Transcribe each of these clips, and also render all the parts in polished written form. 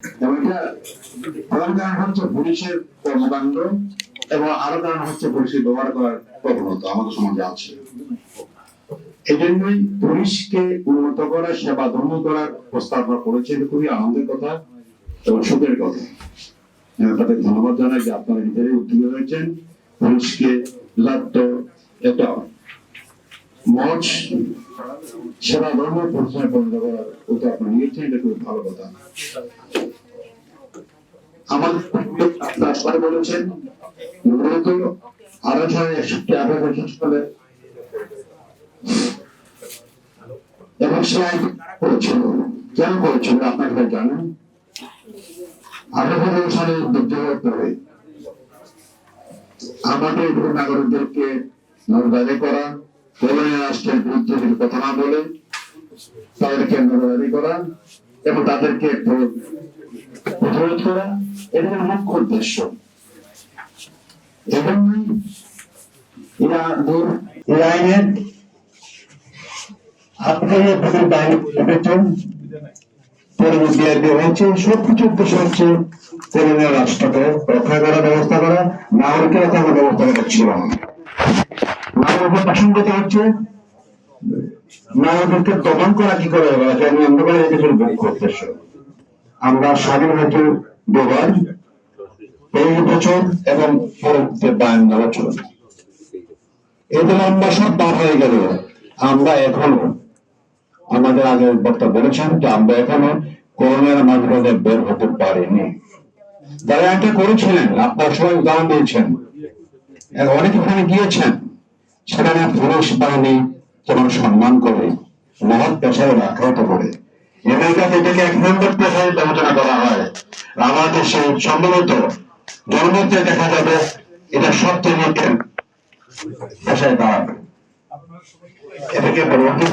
এবং এটা প্রধান কারণ হচ্ছে পুলিশের কর্মকাণ্ড এবং আরো কারণ হচ্ছে পুলিশের ব্যবহার করার প্রবণতা আমাদের সমাজে আছে। এই জন্যই পুলিশকে উন্নত করা, সেবা ধন্য করার প্রস্তাবনা করেছে। এটা খুবই আনন্দের কথা এবং সুখের কথা। তাদের ধন্যবাদ জানাই যে আপনারা নিজেরাই উদ্যোগী হয়েছেন পুলিশকে যথার্থ একটা মঞ্চ সেবা ধর্ম প্রতিষ্ঠানে পরিণত করার উদ্যোগ আপনি নিয়েছেন। এটা খুব ভালো কথা। আমাদের বলেছেন মূলত 1861 সালে এবং সে আইন করেছিল। কেন করেছিল আপনারা জানেন? 18 সালে বিদ্রোহের পরে আমাদের নাগরিকদেরকে নজরদারি করা, কলোনিয়াল রাষ্ট্রের বিরুদ্ধে কথা না বলে তাদেরকে নজরদারি করা এবং তাদেরকে প্রতিরোধ করা, এটা মুখ্য উদ্দেশ্য। এজন্যই এই আইনের সবকিছু উদ্দেশ্য হচ্ছে কলোনিয়াল রাষ্ট্রকে রক্ষা করার ব্যবস্থা করা, নাগরিকের কোনো ব্যবস্থা করা ছিল না। নাগরিকের প্রাসঙ্গিকতা হচ্ছে নাগরিককে দমন করা কি করে মুখ্য উদ্দেশ্য। আমরা স্বাধীন হতে 2 বার, 20 বছর এবং পরবর্তী 52 বছর, এতে লম্বা সব পার হয়ে গেল। আমরা এখনো আমাদের আগের বক্তা বলেছেন যে আমরা এখনো করোনার মাঝখানে বের হতে পারিনি। যারা এটা করেছিলেন আপনার সবাই উদাহরণ দিয়েছেন, অনেক ওখানে গিয়েছেন, সেখানে পুলিশ বাহিনী যেমন সম্মান করে, মহৎ পেশায় আখ্যায়িত করে। আমেরিকাতে এটাকে 1 নম্বর পেশায় বিবেচনা করা হয়। আমাদের দেশে সম্ভবত জন্মতে দেখা যাবে এটা সবচেয়ে নিচের পেশায় দাঁড়াবে। এটাকে পরবর্তী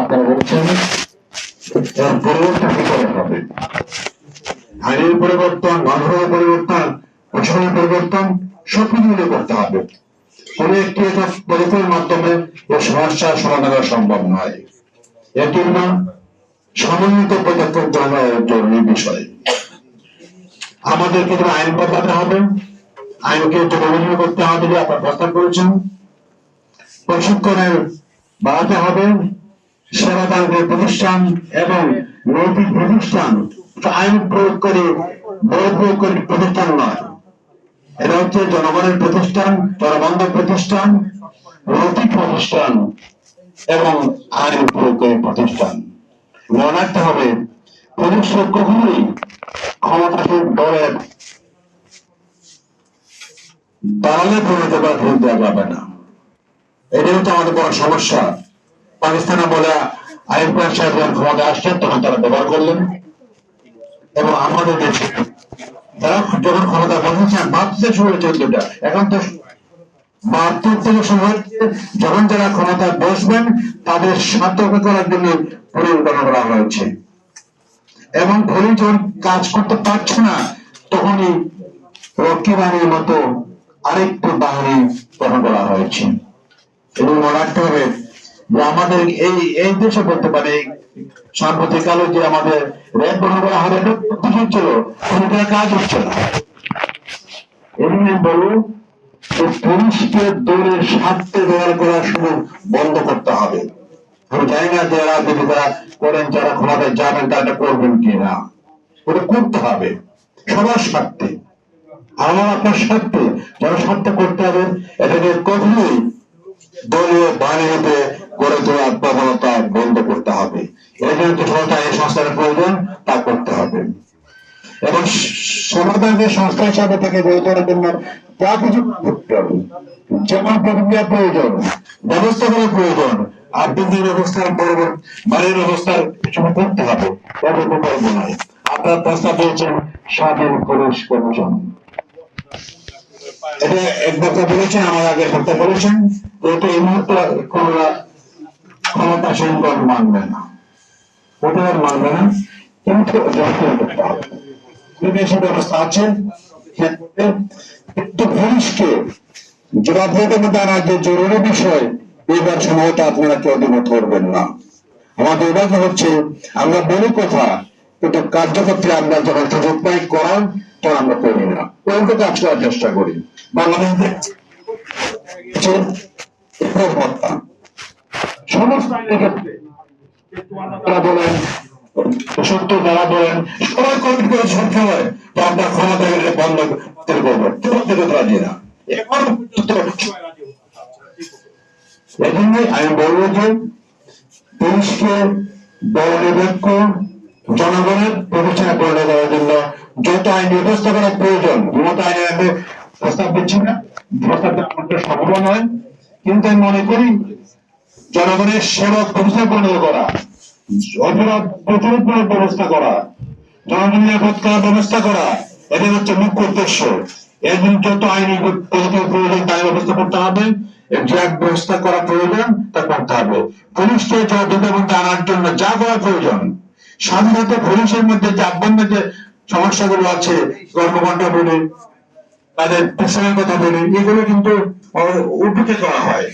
আপনারা বলছেন পরিবর্তন কি করে হবে? আইনের পরিবর্তন, মানুষের পরিবর্তন, প্রশাসনের পরিবর্তন সবকিছু মিলে করতে হবে। কোন একটি পদক্ষেপের মাধ্যমে এই সমস্যার সমাধান করা সম্ভব নয়। এর জন্য সমন্বিত পদক্ষেপ দেওয়া জরুরি বিষয়। আমাদেরকে আইন বদলাতে হবে, আইনকে জনবন্ধ করতে হবে বলে আপনারা প্রস্তাব করেছেন। প্রশিক্ষণের বাড়াতে হবে, সেবাদানের প্রতিষ্ঠান এবং নৈতিক প্রতিষ্ঠান আইন প্রয়োগ করে বল প্রয়োগ করে প্রতিষ্ঠান নয়। এটা হচ্ছে জনগণের প্রতিষ্ঠান, জনবন্ধ প্রতিষ্ঠান, নৈতিক প্রতিষ্ঠান এবং আইন প্রয়োগকারী প্রতিষ্ঠান। মনে রাখতে হবে পুলিশকে কখনোই ক্ষমতাসীন দলের দালালে পরিণত করা দেওয়া যাবে না। এটাই হচ্ছে আমাদের বড় সমস্যা। পাকিস্তানে বলে আইন সাহেব যখন ক্ষমতা আসছেন তখন তারা ব্যবহার করলেন, এবং আমাদের দেশে তারা যখন ক্ষমতা বসেছেন 72 শুরু হয়েছে যুদ্ধটা। এখন তো 72 থেকে শুরু হচ্ছে, যখন যারা ক্ষমতা বসবেন তাদের সতর্ক করার জন্য পরিকল্পনা করা হয়েছে, এবং পুলিশ যখন কাজ করতে পারছে না তখনই রক্ষী বাহিনীর মতো আরেকটু বাহিনী গঠন করা হয়েছে। এবং মনে রাখতে হবে যে আমাদের এই দেশে বলতে পারে সাম্প্রতিক কালে যে আমাদের র্যাব গঠন করা হবে ছিল, কোনটা কাজ হচ্ছে না। এবং বলবো পুলিশকে দলের স্বার্থে ব্যবহার করার সময় বন্ধ করতে হবে। আমি জানি না যারা যারা করেন, যারা ক্ষমতায় যাবেন তারা করবেন কিনা, ওটা করতে হবে সবার স্বার্থে, আমার আপনার স্বার্থে। যারা স্বার্থে করতে হবে, এটাকে কখনোই দলীয় বাহিনীতে গড়ে তোলার প্রবণতা বন্ধ করতে হবে। এই জন্য এই সংস্থার প্রয়োজন, তা করতে হবে। এবং সমাধানের সংস্থা হিসাবে থেকে গড়ে তোলার জন্য যা কিছু করতে হবে, যেমন প্রক্রিয়া প্রয়োজন, ব্যবস্থাপনা প্রয়োজন, আভ্যন্তরীণ ব্যবস্থার বাইরের ব্যবস্থার সময় করতে হবে। নয় আপনার প্রস্তাব দিয়েছেন স্বাধীন পুলিশ কমিশন। এটা এক বক্তা বলেছেন, আমার আগে বক্তা বলেছেন এটা এই মুহূর্তে কোন ক্ষমতাসীন দল মানবে না, ওটা মানবে না, কিন্তু বিদেশি ব্যবস্থা আছে। কিন্তু পুলিশকে জবাবদিহিতার মধ্যে আনার যে জরুরি বিষয়, এবার সময়টা আপনারা কেউ অভিমত করবেন না। আমার দুর্ভাগ্য হচ্ছে আমরা বলি কথা, কিন্তু কার্যক্ষেত্রে আমরা যখন সুযোগ পাই করার তখন আমরা করি না, উল্টো কাজ করার চেষ্টা করি। বাংলাদেশে সমস্ত আইনের ক্ষেত্রে তারা বলেন, সত্য যারা বলেন, সবাই কমিট করে সবসময় তো আমরা ক্ষমতা গেলে বন্ধ করবো, কেউ রাজি না। এখন এজন্যই আমি বলবো যে পুলিশকে দলনিরপেক্ষ জনগণের প্রতিষ্ঠানে পরিণত করার জন্য যত আইন ব্যবস্থা করা প্রয়োজন, মতো আইনে আমি প্রস্তাব দিচ্ছি না, প্রস্তাব দেওয়া সম্ভব নয়, কিন্তু আমি মনে করি জনগণের সেবক প্রতিষ্ঠানে পরিণত করা, অপরাধ প্রতিরোধ ব্যবস্থা করা, জনগণ নিরাপদ করার ব্যবস্থা করা, এটা হচ্ছে মুখ্য উদ্দেশ্য। এর জন্য যত আইনি প্রয়োজন তাই ব্যবস্থা করতে হবে, যে ব্যবস্থা করা প্রয়োজন তা করতে হবে। পুলিশকে জবাবদিহিতার মধ্যে আনার জন্য যা করা প্রয়োজন, সাথে সাথে পুলিশের মধ্যে যে আভ্যন্তরীণ যে সমস্যাগুলো আছে, কর্মকাণ্ড বলে, তাদের পেশার কথা বলে, এগুলো কিন্তু উপেক্ষা করা হয়।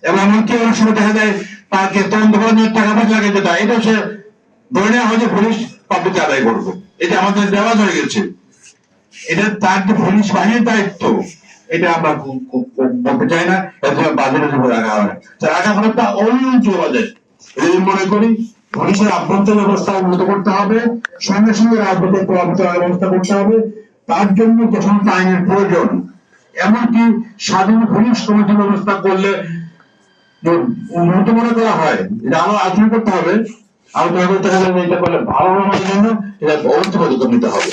এবং এমনকি অনেক সময় দেখা যায় তাকে তদন্ত করার জন্য টাকা পয়সা লাগে, যেটা এটা সে ধরে নেওয়া হয় যে পুলিশ পাবলিক আদায় করবো, এটা আমাদের দেওয়া হয়ে গেছে। এটা তার যে পুলিশ বাহিনীর দায়িত্ব, এটা আমরা বলতে চাই না, বাজারের উপর রাখা হয়, রাখা হলে তা অনিয়ন্ত্রিত বাজেট। এই মনে করি পুলিশের আভ্যন্তরীণ ব্যবস্থা উন্নত করতে হবে, সঙ্গে সঙ্গে রাজনৈতিক প্রভাবিতার ব্যবস্থা করতে হবে। তার জন্য যে সমস্ত আইনের প্রয়োজন, এমনকি স্বাধীন পুলিশ কমিটির ব্যবস্থা করলে উন্নত মনে করা হয়, এটা আরো আলোচনা করতে হবে, আলোচনা করতে হবে, এটা করলে ভালো আমাদের জন্য এটা অবশ্যই পদক্ষেপ নিতে হবে।